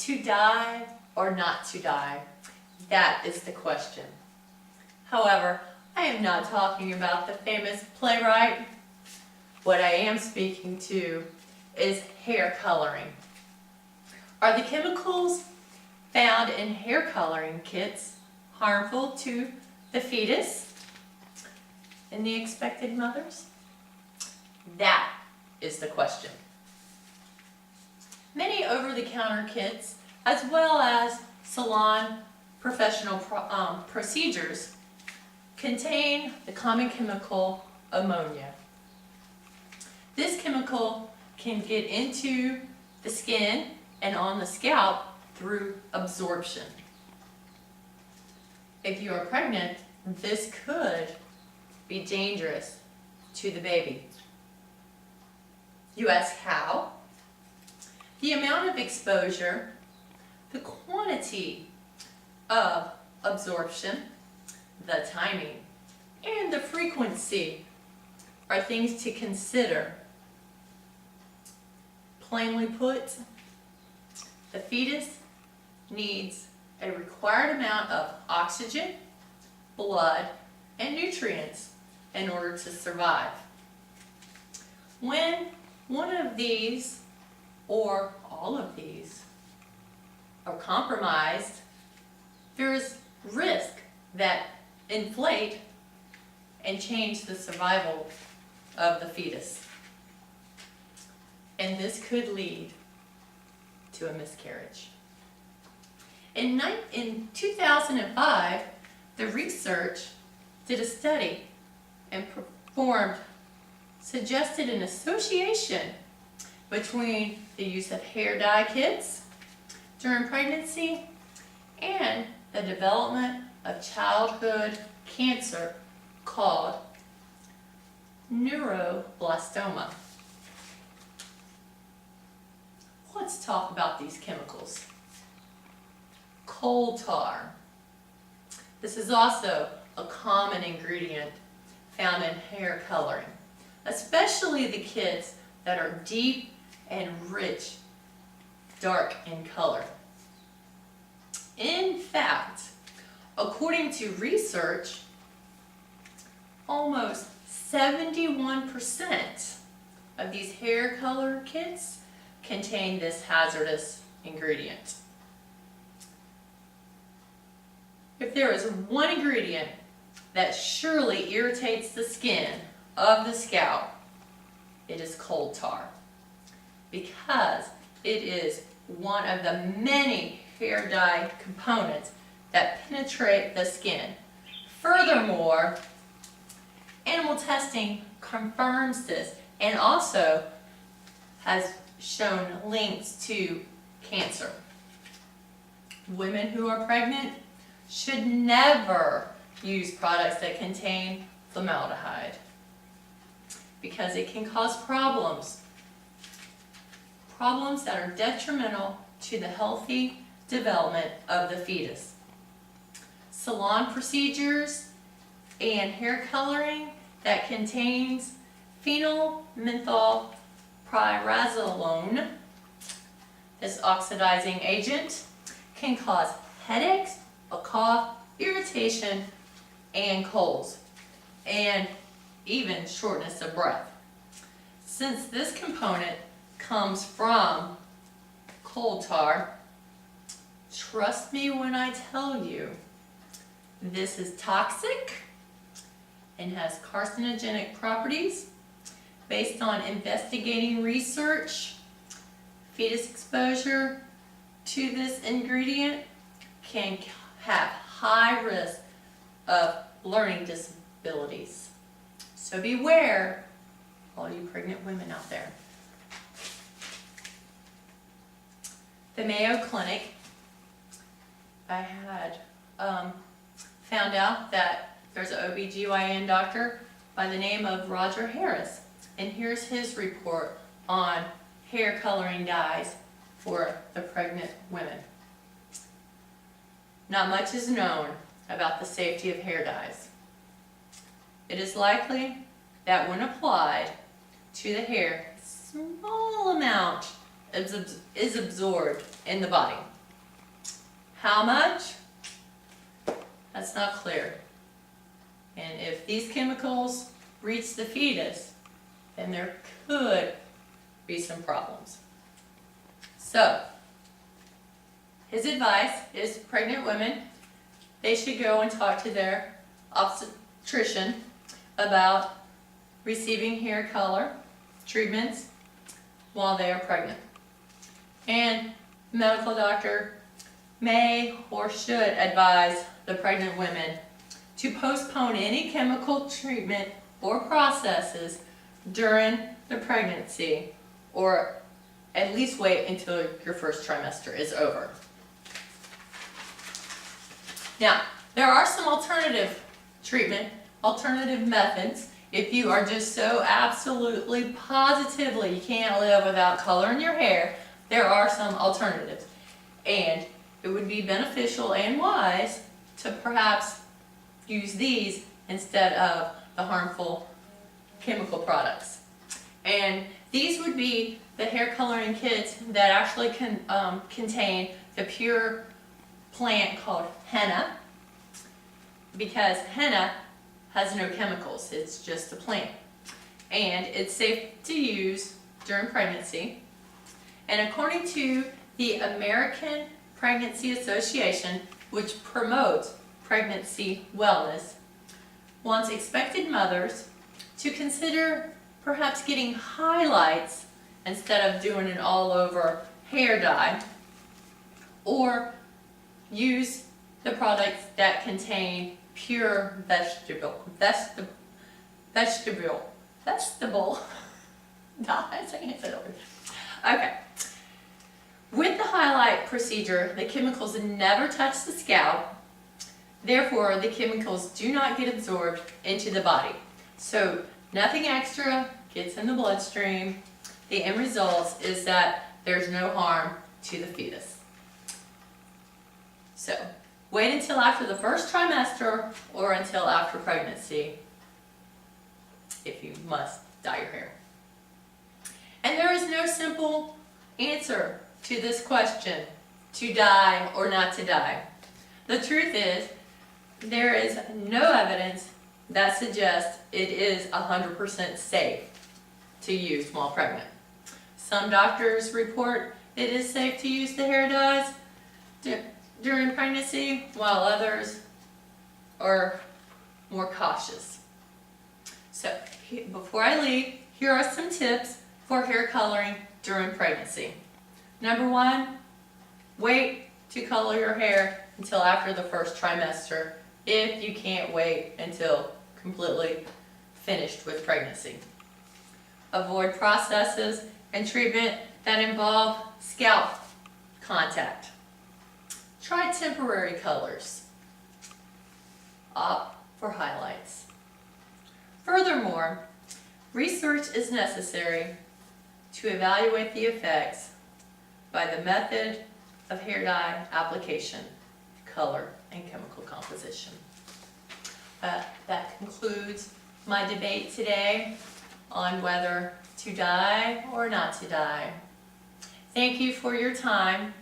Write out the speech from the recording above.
To dye or not to dye? That is the question. However, I am not talking about the famous playwright. What I am speaking to is hair coloring. Are the chemicals found in hair coloring kits harmful to the fetus and the expected mothers? That is the question. Many over-the-counter kits, as well as salon professional procedures, contain the common chemical ammonia. This chemical can get into the skin and on the scalp through absorption. If you are pregnant, this could be dangerous to the baby. You ask how? The amount of exposure, the quantity of absorption, the timing, and the frequency are things to consider. Plainly put, the fetus needs a required amount of oxygen, blood, and nutrients in order to survive. When one of these or all of these are compromised, there is risk that inflate and change the survival of the fetus. And this could lead to a miscarriage. In 2005, the research did a study and suggested an association between the use of hair dye kits during pregnancy and the development of childhood cancer called neuroblastoma. Let's talk about these chemicals. Coal tar. This is also a common ingredient found in hair coloring, especially the kits that are deep and rich, dark in color. In fact, according to research, almost 71% of these hair color kits contain this hazardous ingredient. If there is one ingredient that surely irritates the skin of the scalp, it is coal tar, because it is one of the many hair dye components that penetrate the skin. Furthermore, animal testing confirms this and also has shown links to cancer. Women who are pregnant should never use products that contain formaldehyde because it can cause problems that are detrimental to the healthy development of the fetus. Salon procedures and hair coloring that contains phenylmethyl pyrazolone, this oxidizing agent, can cause headaches, a cough, irritation, and colds, and even shortness of breath. Since this component comes from coal tar, trust me when I tell you, this is toxic and has carcinogenic properties. Based on investigating research, fetus exposure to this ingredient can have high risk of learning disabilities. So beware, all you pregnant women out there. The Mayo Clinic, I had found out that there's an OBGYN doctor by the name of Roger Harris. And here's his report on hair coloring dyes for the pregnant women. Not much is known about the safety of hair dyes. It is likely that when applied to the hair, a small amount is absorbed in the body. How much? That's not clear. And if these chemicals reach the fetus, then there could be some problems. So, his advice is pregnant women, they should go and talk to their obstetrician about receiving hair color treatments while they are pregnant. And the medical doctor may or should advise the pregnant women to postpone any chemical treatment or processes during the pregnancy, or at least wait until your first trimester is over. Now, there are some alternative methods. If you are just so absolutely positively you can't live without color in your hair, there are some alternatives. And it would be beneficial and wise to perhaps use these instead of the harmful chemical products. And these would be the hair coloring kits that actually contain the pure plant called henna, because henna has no chemicals, it's just a plant. And it's safe to use during pregnancy. And according to the American Pregnancy Association, which promotes pregnancy wellness, wants expected mothers to consider perhaps getting highlights instead of doing an all over hair dye, or use the products that contain pure vegetable dyes. Okay. With the highlight procedure, the chemicals never touch the scalp. Therefore, the chemicals do not get absorbed into the body. So nothing extra gets in the bloodstream. The end result is that there's no harm to the fetus. So wait until after the first trimester or until after pregnancy if you must dye your hair. And there is no simple answer to this question, to dye or not to dye. The truth is, there is no evidence that suggests it is 100% safe to use while pregnant. Some doctors report it is safe to use the hair dyes during pregnancy, while others are more cautious. So, before I leave, here are some tips for hair coloring during pregnancy. Number 1, wait to color your hair until after the first trimester if you can't wait until completely finished with pregnancy. Avoid processes and treatment that involve scalp contact. Try temporary colors. Opt for highlights. Furthermore, research is necessary to evaluate the effects by the method of hair dye application, color, and chemical composition. That concludes my debate today on whether to dye or not to dye. Thank you for your time.